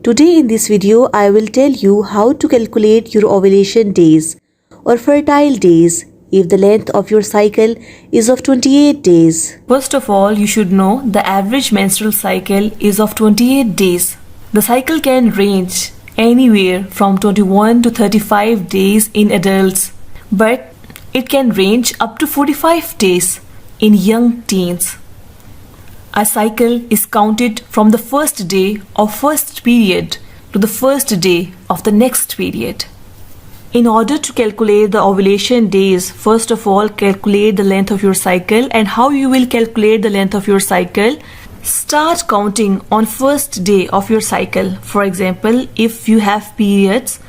Today in this video, I will tell you how to calculate your ovulation days or fertile days if the length of your cycle is of 28 days. First of all, you should know the average menstrual cycle is of 28 days. The cycle can range anywhere from 21 to 35 days in adults, but it can range up to 45 days in young teens. A cycle is counted from the first day of first period to the first day of the next period. In order to calculate the ovulation days, first of all calculate the length of your cycle. And how you will calculate the length of your cycle? Start counting on first day of your cycle. For example, if you have periods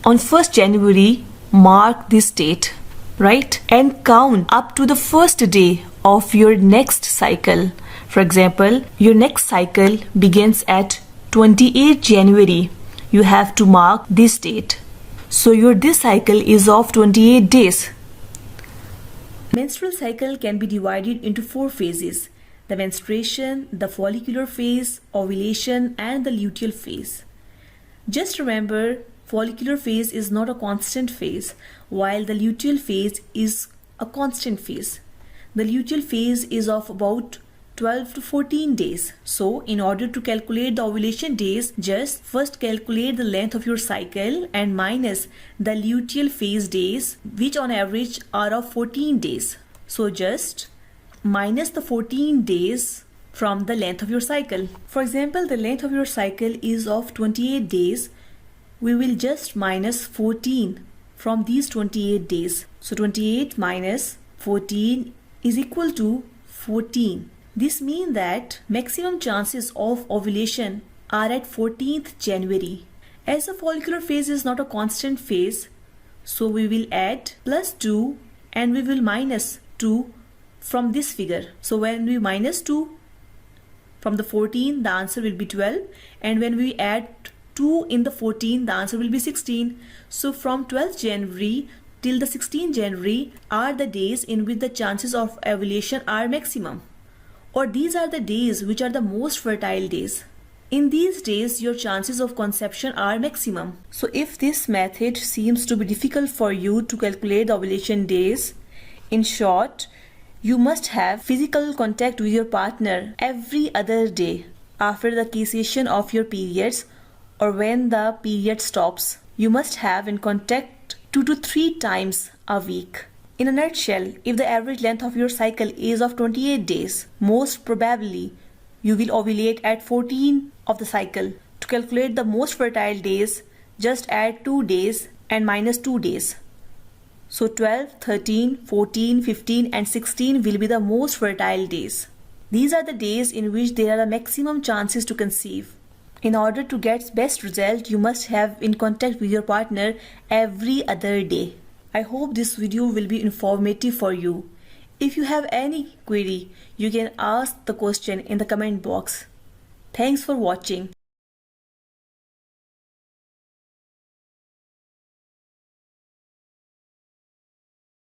on 1st January, mark this date, right? And count up to the first day of your next cycle. For example, your next cycle begins at 28 January. You have to mark this date. So this cycle is of 28 days. Menstrual cycle can be divided into 4 phases: the menstruation, the follicular phase, ovulation, and the luteal phase. Just remember, follicular phase is not a constant phase, while the luteal phase is a constant phase. The luteal phase is of about 12 to 14 days. So in order to calculate the ovulation days, just first calculate the length of your cycle and minus the luteal phase days, which on average are of 14 days. So just minus the 14 days from the length of your cycle. For example, the length of your cycle is of 28 days. We will just minus 14 from these 28 days. So 28 minus 14 is equal to 14. This means that maximum chances of ovulation are at 14th January. As the follicular phase is not a constant phase, so we will add plus 2 and we will minus 2 from this figure. So when we minus 2 from the 14, the answer will be 12, and when we add 2 in the 14, the answer will be 16. So from 12th January till the 16th January are the days in which the chances of ovulation are maximum. Or these are the days which are the most fertile days. In these days, your chances of conception are maximum. So if this method seems to be difficult for you to calculate the ovulation days, in short, you must have physical contact with your partner every other day after the cessation of your periods or when the period stops. You must have in contact 2 to 3 times a week. In a nutshell, if the average length of your cycle is of 28 days, most probably you will ovulate at 14 of the cycle. To calculate the most fertile days, just add 2 days and minus 2 days. So 12, 13, 14, 15 and 16 will be the most fertile days. These are the days in which there are the maximum chances to conceive. In order to get best result, you must have in contact with your partner every other day. I hope this video will be informative for you. If you have any query, you can ask the question in the comment box. Thanks for watching.